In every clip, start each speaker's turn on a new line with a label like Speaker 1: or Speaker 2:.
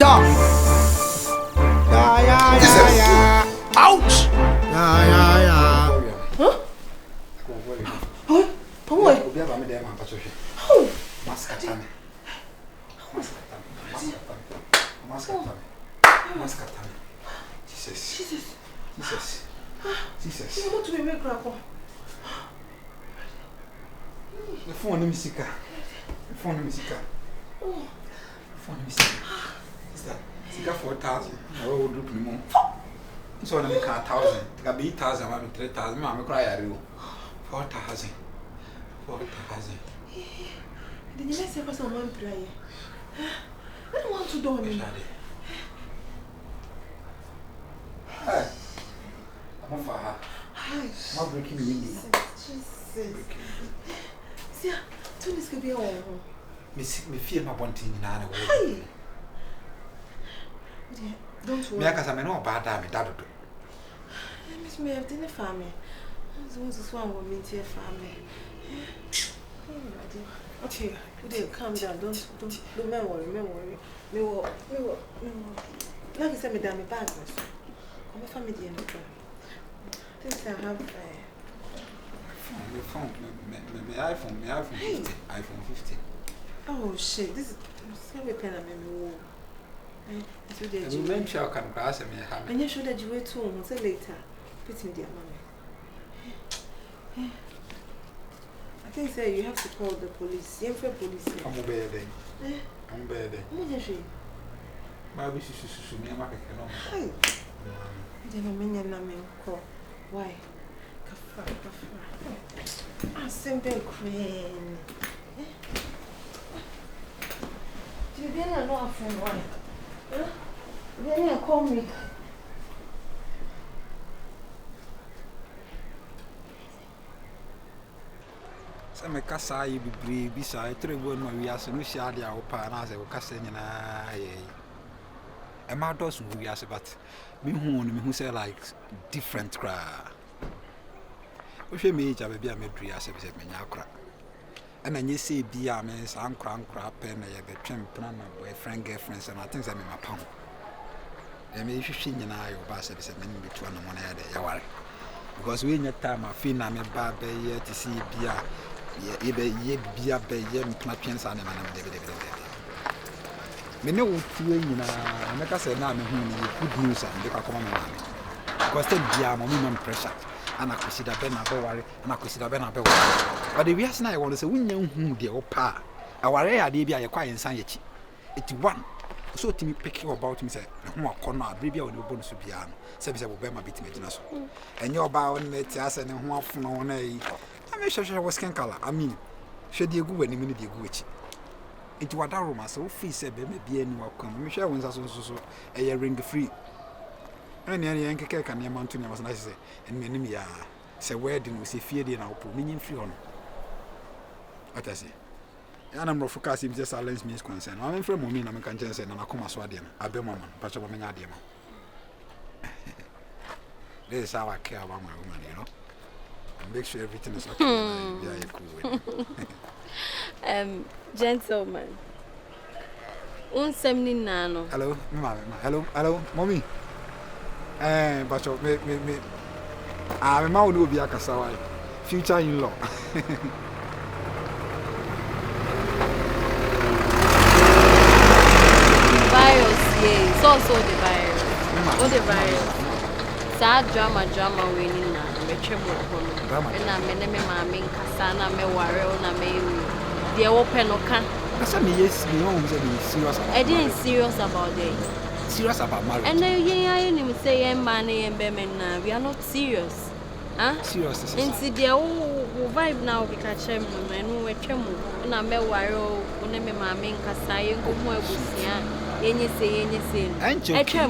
Speaker 1: Yeah. Yeah. Ouch. Yeah.
Speaker 2: Huh? Huh? Boy. Jesus. You want to be make crap.
Speaker 1: The phone is sick. Oh. Phone is sick. Is that? Sick 4,000. I will do more. So I make 1,000. It can be 8,000. I have 3,000. I'm cry at you. 4,000. 4,000.
Speaker 2: Did you say for someone pray? I don't want to do it.
Speaker 1: Hey. I'm for her. I'm breaking the window.
Speaker 2: See, two days could be all.
Speaker 1: Me fear my one thing in an hour.
Speaker 2: Don't worry.
Speaker 1: Because I'm not bad. I'm a dad.
Speaker 2: Miss me have dinner family. I want to swam with me to your family. Okay, calm down. Don't worry. Me worry. Like I said, me damn bad. Come family in the car. Since I have
Speaker 1: my phone, my iPhone 50. iPhone 50.
Speaker 2: Oh shit, this is so pen and me. It's with the
Speaker 1: you mention can pass me.
Speaker 2: And you should that you wait too home, say later. Put me dear mommy. I think say you have to call the police. You for police.
Speaker 1: I'm bad. I'm bad. Maybe she me make no.
Speaker 2: Hi. Then me na me call. Why? Kafa. Ah, simple queen. You didn't know a friend why? Then you call me.
Speaker 1: Some cassa you be brave beside 3 1 we are so no shady our partners will cast in a matters we are but me who say like different cry. If you meet a baby, I made Ria said, Menyakra. And then you see, be a man, some crap, and a tramp, boyfriend, girlfriends, and I think I'm in my pound. And if you see and I, your boss said, between the money at the because we in your time, I feel I'm a bad year to see be a bay, champions, and me know what you make us say now, good news and they come on. Because then, dear, minimum pressure. And I consider Ben a worry, and I consider Ben a worry. But the reason I want to say, we know whom the opa. Our idea be a quiet insanity. It's one. So to me, pick you about me, say, more corner, baby, or the bonus to be on. Says I will bear my bit maintenance. And your bow and let us and one from on a. I make sure I was can color. I mean, should you go any minute you go which? It was a room, so free said, be any welcome. Michelle wins us also a ring free. And the young cake and the mountain was nice, and many say wedding was a fear in our meaning free on. What I say, and I'm not focusing just a lens means concern. I'm from Mommy, I'm a conscience and I come as Swadian. I be mamma, but I'm a demo. This is how I care about my woman, you know. And make sure everything is okay.
Speaker 3: Gentlemen. Nano.
Speaker 1: Hello, Mamma. Hello, Mommy. But me. I'm a will be a Kasawai. Future in law.
Speaker 3: Virus, yeah. It's also the virus. What the virus? Sad drama winning now. And I'm a mammy, Cassana, me warrior, na me. The open oka.
Speaker 1: Yes, me serious.
Speaker 3: I didn't serious about it.
Speaker 1: Serious about marriage.
Speaker 3: And then I didn't say money and women. We are not serious. Huh?
Speaker 1: Serious.
Speaker 3: And see the vibe now because I'm and we and I'm a warrior. When I'm a mammy, Cassay, go more with anything.
Speaker 1: I'm joking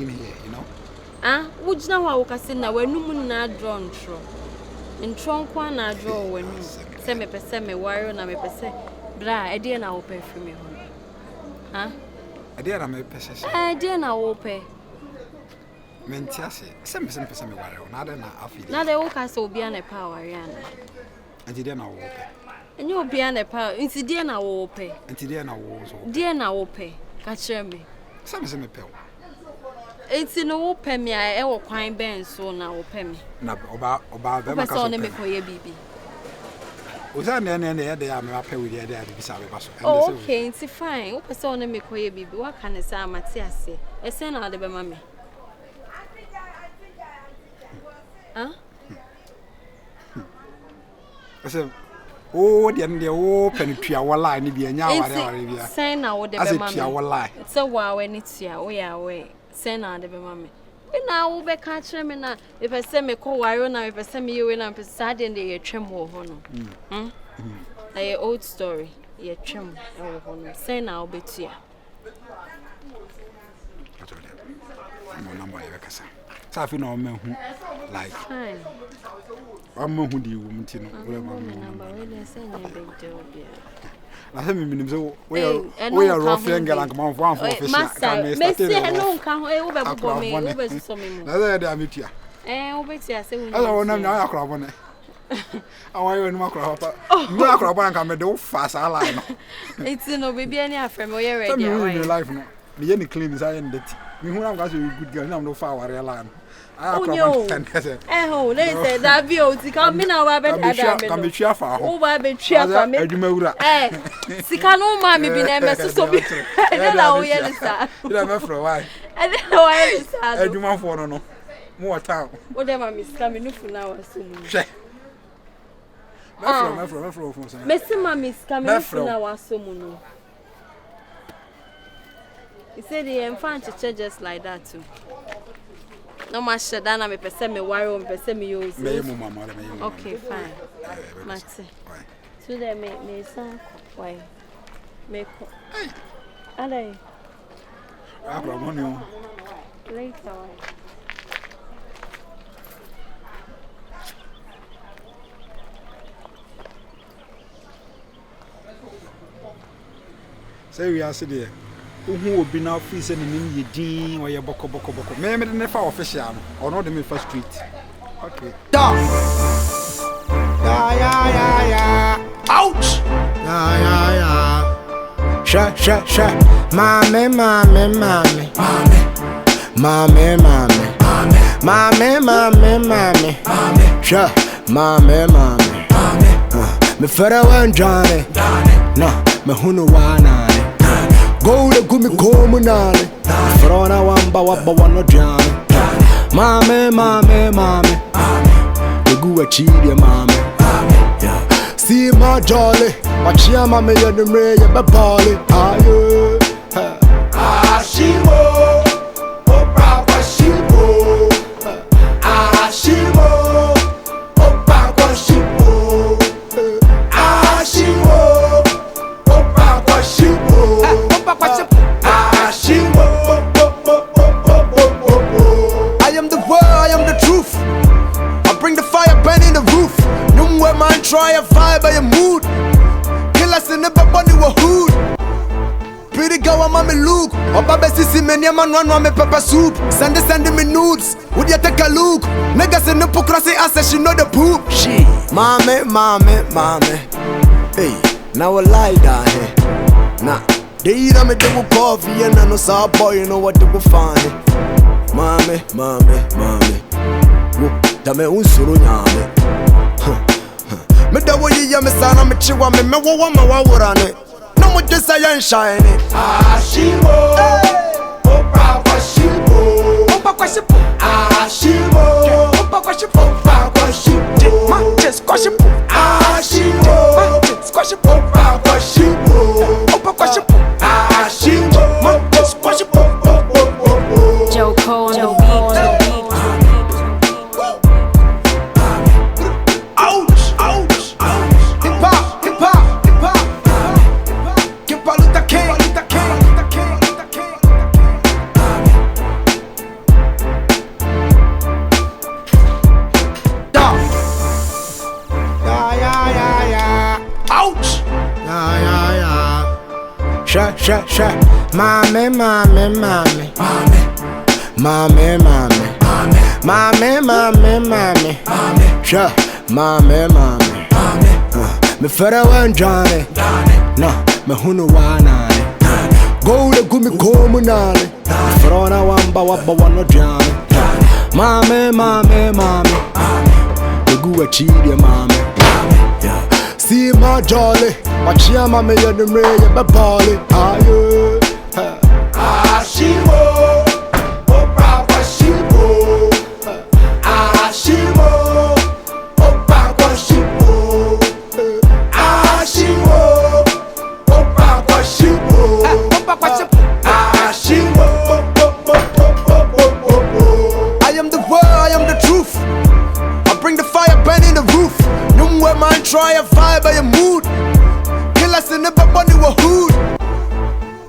Speaker 1: here, you know.
Speaker 3: Ah, would you know how Cassina when no moon not drawn through? In trunk one, I draw when semi per semi warrior, and I'm a per bra, I didn't know pay for me. Huh?
Speaker 1: I did a person.
Speaker 3: I didn't know pay.
Speaker 1: Mentiasi, some warrior, not an affair.
Speaker 3: Now the old castle be an a power, Yana.
Speaker 1: I didn't know.
Speaker 3: And you'll be an a it's dear now will pay.
Speaker 1: And today I was
Speaker 3: Dear now will pay. Catch me.
Speaker 1: some semi pill.
Speaker 3: It's in no pay me. I ever quine Ben so now will pay me.
Speaker 1: Now about them.
Speaker 3: I saw them for your baby.
Speaker 1: Was that the day I'm up with the idea to be savvy?
Speaker 3: Oh, okay, it's fine. What person on me call your baby? What can I say? Matthias say, I send out the mammy. Huh?
Speaker 1: I said, oh, the end the open to our line, be a yawa.
Speaker 3: Send out the mammy. It's a wow when it's here. We are away. Send out the mammy. Now we be catching me now. If I say me call wire now, if I say me you in, I'm sad in the tremble hono. A old story. Ye tremble hono. Say now be to ya.
Speaker 1: No number you can say. So I feel no man who like. I'm who do you want to know?
Speaker 3: Number we say a big deal.
Speaker 1: I have been so we are rough and girl and come on one for fish.
Speaker 3: Master, Messi, no, come over for me. Over to me.
Speaker 1: Another I meet you.
Speaker 3: Over to us.
Speaker 1: I don't know now. I crop on it. I want you in my crop. No crop and come do fast. I like
Speaker 3: it's no baby any from where
Speaker 1: you're ready. Life, no. The any clean is I ended. Me who I'm got you good girl. I'm no far where I land.
Speaker 3: Oh no! Oh, they said that beauty come in our bed.
Speaker 1: Come cheer for.
Speaker 3: Oh, baby, cheer for me. Eh, Sikano, mammy, be named so be. I don't know where it's at.
Speaker 1: You don't know for a while.
Speaker 3: I don't know where it's at.
Speaker 1: I do want for no more town.
Speaker 3: Whatever, Miss coming for now.
Speaker 1: Check.
Speaker 3: Messi, Mammy's coming for now. So, he said he infant to just like that too. No much dana me pese me worry on pese me use. Okay, fine. Mate. So they me san why? Me ko. Alai.
Speaker 1: Abra money.
Speaker 3: Later why?
Speaker 1: Say we are sitting who will be now freezing in your dean or your boko. Maybe the never official or not the Milford Street. Okay.
Speaker 4: Yeah. Ouch! Yeah. Sha. Mommy. Sha. Mommy. Me fera wan Johnny. No, me hunu wana. Go to gumi komunale. Frona wamba wano Johnny. Mommy. The gua chidi mommy. See my jolly. Watch ya mommy ya the ray ya babali. Ashimo. Opa kwa shimo. Ashimo. Opa kwa shimo. Ashimo. Opa kwa shimo. Opa kwa shimo. Ashimo. I am the word, I am the truth. I bring the fire burning the roof. No more man try a vibe by your mood. Kill us in the body wa hood. Pretty girl I'm a look. Oba sisi many man run me pepper soup. Send me nudes. Would you take a look? Niggas in the hypocrisy answer she know the poop. She mommy. Hey, now I lie down here. Nah, they eat me double coffee and I know some boy you know what they will find. Mommy. Dame unsuru nyame. Me da wo yi ya me sana me chiwa me wo ma wa worane. No mo just say shine. Ashimo. Opa kwa shipo. Opa kwa shipo. Ashimo. Opa kwa shipo. Opa kwa shipo. Manches kwa shipo. Ashimo. Manches kwa shipo. Opa kwa shipo. Opa kwa shipo. Ashimo. Manches kwa shipo.
Speaker 3: Joko on the beat.
Speaker 4: Sha. Mommy. Sha. Mommy. Me fere wen Johnny. No, me hunu wanani. Go to gumi komunani. Frona wamba wabba wano Johnny. Mame, mame, mame. The gua chidi mame. See my jolly. Watch ya mame ya the ray ya bepali. Ah yeah. Ah shimo. Oh papa shimo. Ah shimo. Oh papa shimo. Ah shimo. Oh papa shimo. Oh papa shimo. Ah shimo. I am the word, I am the truth. I bring the fire burning the roof. No more man try and fire by your mood. Kill us in the body with hood.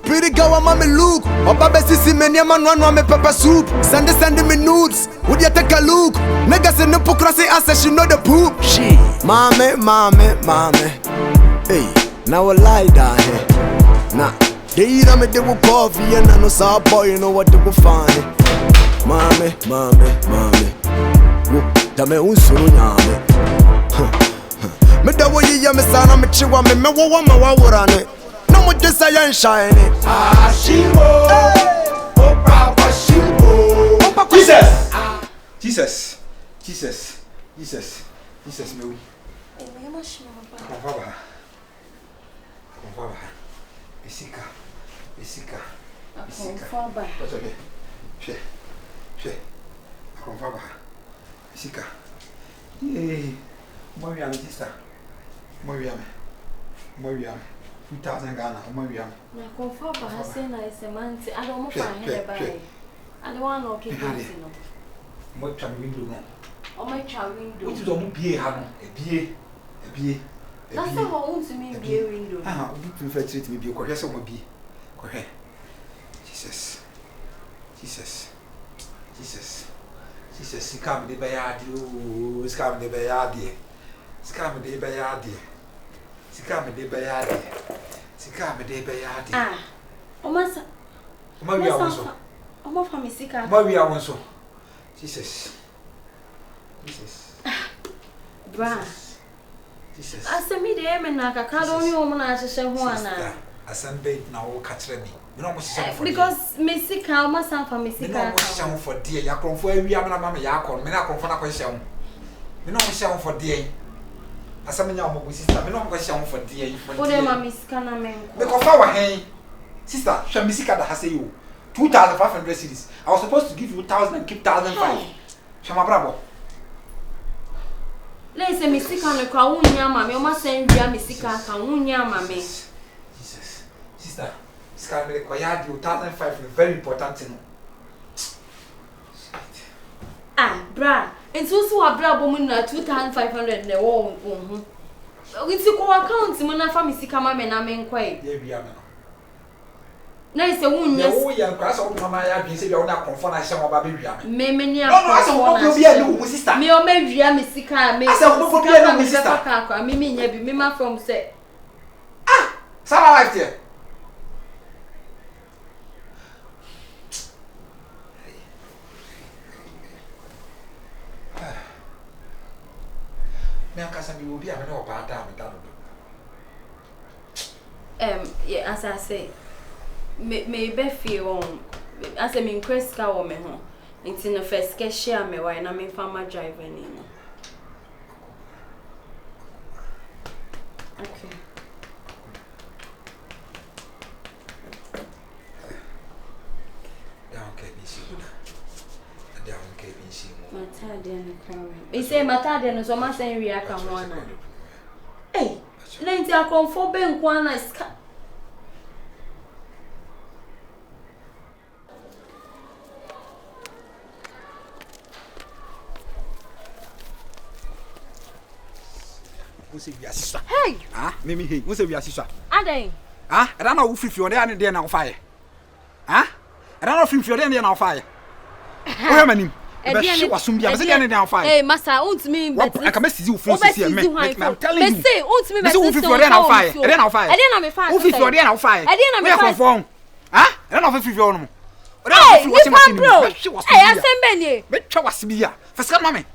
Speaker 4: Pretty girl, I'm on me look. Oba besisi me man run me pepper soup. Send me nudes. Would you take a look? Niggas in the pokrasi answer she know the poop. She, mommy. Hey, now I lie down here. Nah, they eat on me they will coffee and I know saw boy you know what they will find. Mommy. Dame unsuru nyame. Me da wo yi ya me sana me chiwa me wo wa ma wa worane. No mo just say shine. Ah shimo. Oh papa shimo.
Speaker 1: Jesus me wi.
Speaker 3: Me ma shimo ba.
Speaker 1: Konfaba. Isika.
Speaker 3: Konfaba.
Speaker 1: What's okay? She. Konfaba. Isika. Moya me sister. Moya me. 2,000 Ghana. Moya me.
Speaker 3: Na konfaba ha say na semanti. I don't mo fa here by. I don't want no keep it no.
Speaker 1: Mo twa window no.
Speaker 3: O ma twa window.
Speaker 1: What is o mo bie ha no? Ebie.
Speaker 3: That's the whole to me be window.
Speaker 1: Ah, we prefer treat me bie. Ko hwese mo bie. Ko hwe. Jesus. Scam de bayadi. Scam de bayadi.
Speaker 3: Ah. O ma sa.
Speaker 1: O ma wi awon
Speaker 3: O ma fa me sika.
Speaker 1: Ma wi awon so. Jesus.
Speaker 3: Bra. Jesus. Asemi de me na kaka do nyi o mo na ahyehe ho ana.
Speaker 1: Asambe na wo ka kire me. Me no mo hyehe for.
Speaker 3: Because me sika o ma san fa me sika.
Speaker 1: Me no mo hyehe ho for die. Ya kronfo awia me na ma me ya akọ. Me na kronfo na ko hyehe ho. Me no mo hyehe ho for die. Asamenya o mo sister. Me no mo hyehe ho for die.
Speaker 3: O de ma me sika na me nko.
Speaker 1: Me ko fa wa hen. Sister, hwe me sika da ha say you. 2,500 cedis. I was supposed to give you 1,000 and keep 1,500. Hwe ma brabo.
Speaker 3: Let's say Missika no kwa unya mama, o ma sen dia Missika ka unya mama.
Speaker 1: Jesus. Sister, scan me kwa ya di 1,500 very important thing.
Speaker 3: Ah, bra. Enso so wa bra bo mu na 2,500 na wo ho. Nti ko account mu na fa Missika mama na me nkwai.
Speaker 1: Ye bia me no.
Speaker 3: Na ise unya.
Speaker 1: Wo ya nkwa so mama ya bi se bia wo na confirm na hye mo ba be wia me.
Speaker 3: Me ni
Speaker 1: No, asa wo bia ni wo sister.
Speaker 3: Me o ma wia Missika me.
Speaker 1: Asa wo bia ni wo sister.
Speaker 3: Ka me nya bi me ma from say.
Speaker 1: Ah, Sarah life there. Me akasa mi wo bia me na oba da me da no.
Speaker 3: Yeah, as I say, me be feel as I mean Kreska wo me ho. Nti no first ke share me why na me farmer driver ni no. Okay. Matade no krawe. E say matade no so ma sen wi aka ho ana. Eh, lenti akonfo be nko ana ska.
Speaker 1: Hey! Ah, Mimi, hey, what's a Yasisa?
Speaker 3: Ade.
Speaker 1: Ah, I don't know if you're there and then on fire. Ah, I don't know if you're there and on fire. Where many? She was soon be on fire.
Speaker 3: Hey, Master, owns me.
Speaker 1: I can mess you for see me. I'm telling you.
Speaker 3: Say, owns me.
Speaker 1: If you're there on fire, then on fire.
Speaker 3: I didn't have a fire.
Speaker 1: If you're there on fire,
Speaker 3: I didn't have a phone.
Speaker 1: Ah, I don't know if you're on.
Speaker 3: Hey, I send Benny.
Speaker 1: But was be here. For some moment.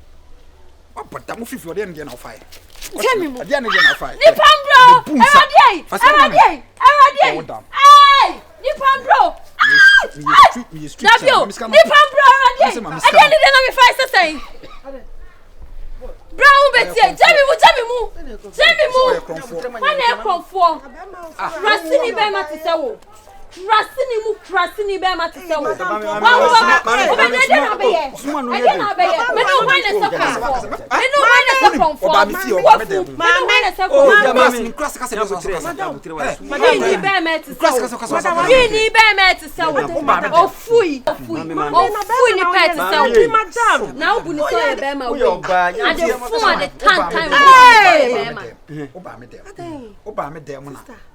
Speaker 1: What but that movie for them on fire?
Speaker 3: Tell me more.
Speaker 1: Ade na je na fire.
Speaker 3: Ni pambro. Erade. Hey, ni pambro.
Speaker 1: Me street.
Speaker 3: Davio. Ni pambro erade. Ade ni de na me fire say. Brown betie. Tell me mu. Wane konfo. Rasini be ma tise wo. Rasini be ma tise wo.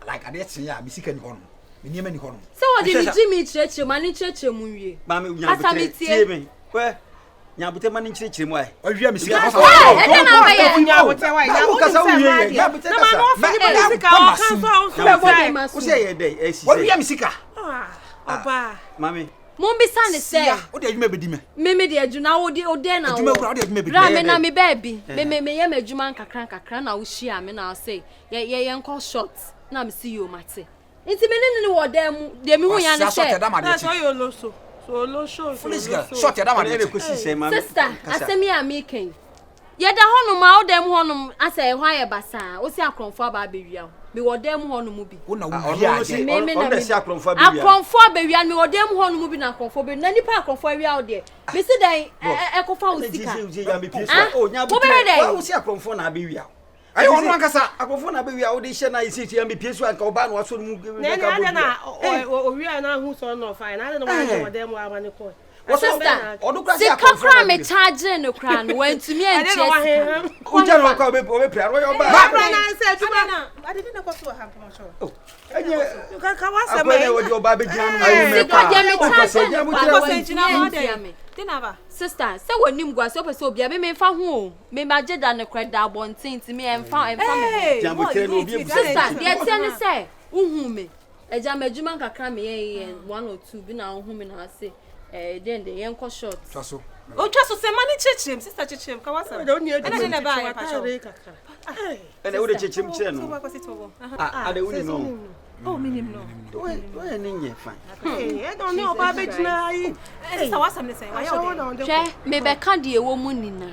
Speaker 1: Like ade tie ya misika ni hono. Meniema ni hono.
Speaker 3: So what did Jimmy church mani church mu wie?
Speaker 5: Mama unya tie me. We nyabute mani chire mu ai.
Speaker 1: Ohia misika
Speaker 3: kosa. Eh na ba ye.
Speaker 2: Nyabute wai.
Speaker 1: Kasa uye. Nyabute kasa.
Speaker 2: Na ma no fi misika o kan so
Speaker 5: o se ye dey esi.
Speaker 1: Ohia misika.
Speaker 2: Oba.
Speaker 5: Mami
Speaker 3: Mumbi sane say.
Speaker 1: O de adwuma bedi me.
Speaker 3: Me de adwuna wo de na wo.
Speaker 1: Adwuma kura o de adwuma bedi.
Speaker 3: Ra me na me baby. Me ye ma adwuma nkakra na wo hia me na say. Ye enko short. Na me see you mate. Inti me ne wo dem de me hu ya ne say.
Speaker 2: Na so yo lo so. So lo show.
Speaker 1: Short ya da ma de
Speaker 5: ko sise mami.
Speaker 3: Sister, asemi amaking. Ye da honum a wo dem honum asa e hwa ye basa. O si akronfo aba bewia. Me wo dem honum bi.
Speaker 1: Wo na wo wia ade.
Speaker 5: On de si akronfo bewia.
Speaker 3: Akronfo bewia me wo dem honum bi na akronfo be. Na nipa akronfo awia wo de. Me si dan ekofa wo sika.
Speaker 5: O nya bu. Wo si akronfo na bewia.
Speaker 1: Ayo ono ankasa
Speaker 5: akofo na bewia wo de hye na isi ti ambi piesu anka oba na waso mu
Speaker 2: na na o wi na hu so no fine na na wo dem wa ma ne ko
Speaker 3: sister odukra akofo me charge no kra no wantumi anche
Speaker 5: uja no kwa obe pra ro yo ba
Speaker 2: ba na se tuma na ade na ko so ha ko so
Speaker 5: enye
Speaker 2: ka wasa
Speaker 5: me ne wo di oba be gina no
Speaker 3: ayi me charge
Speaker 2: me Dinaba
Speaker 3: sister say wonim gwa so pese obi me fa ho me maje da ne kweda bontin ti me emfa me
Speaker 5: jambotre no obi
Speaker 3: sister de tie ne say uhu me eja madwuma nkakra me ye 1 or 2 bi na uhu me na say then the yenko short
Speaker 1: twaso
Speaker 2: o twaso se mani chechim sister chechim ka wasa ene ne ba ya pa cho
Speaker 5: ene wo de chechim chire no ade uni no
Speaker 2: oh minim no
Speaker 5: we ne nye fine
Speaker 2: don't know oba be gina yi sister wasa me say wa yo de
Speaker 3: hwe me be ka de ewo mu nina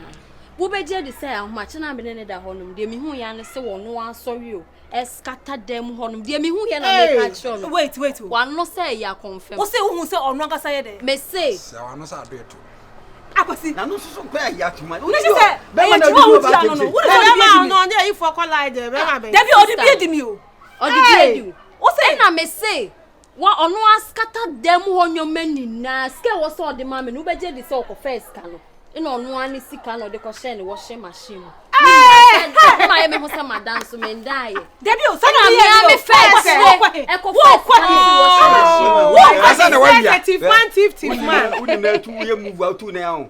Speaker 3: wo be je de say ahoma che na me ne da honum de me hu ya ne se wo no asori o escatter dem honum de me hu ya na me ka cho no
Speaker 2: wait
Speaker 3: one no say ya confirm
Speaker 2: wo say hu say onu anga say de
Speaker 3: me say
Speaker 1: wa no say adoeto
Speaker 2: akwasi
Speaker 5: na no so kwa ya tuma
Speaker 2: wo say be ma na du ba no wo na no dey if for call ide be ma be dey bi odi bi edimi o
Speaker 3: odi bi edi wo say na me say wa onu scatter dem honum menina ske wo so de ma me no be je de say okọ first ka no ina onu ani sika no de ko share ni washing machine ma ye me ho say madam so me ndai
Speaker 2: debi o so
Speaker 3: na me first e ko
Speaker 1: asa na wa bia
Speaker 2: tif man
Speaker 5: uni na tu ye move out na ya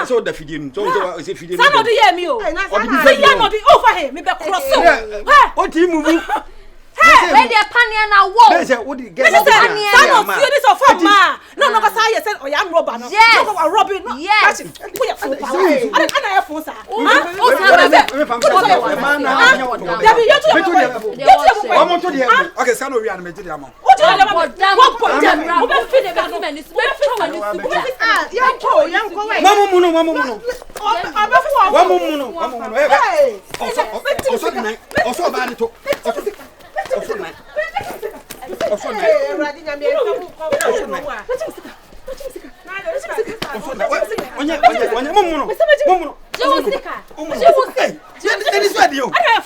Speaker 5: so da fidin so fidin
Speaker 2: sa no do ye mi o say ya no di over here me be cross
Speaker 5: o ti move
Speaker 3: where the pania na wo
Speaker 5: me say wo di get
Speaker 2: sa no see this of ma no go say say o ya robber no no go robbing no
Speaker 3: yes
Speaker 2: wo ya fo pa ana ya fo sa
Speaker 3: o sa be
Speaker 5: man na
Speaker 2: debi you to
Speaker 5: o mo to de
Speaker 1: okay sa no wi an me je de am
Speaker 2: o to de
Speaker 3: what damn wo be fit the government is be fit
Speaker 2: yan ko wait
Speaker 5: mamu muno wa mu muno oso ba ni to oso na
Speaker 2: radi nya me
Speaker 5: onye muno eni so adio
Speaker 2: bra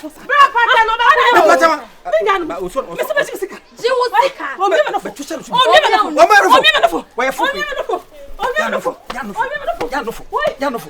Speaker 2: pata no ba
Speaker 5: pata
Speaker 2: ma
Speaker 5: oso
Speaker 3: jiwusika
Speaker 2: o me no fo
Speaker 5: wa ya fo ya no fo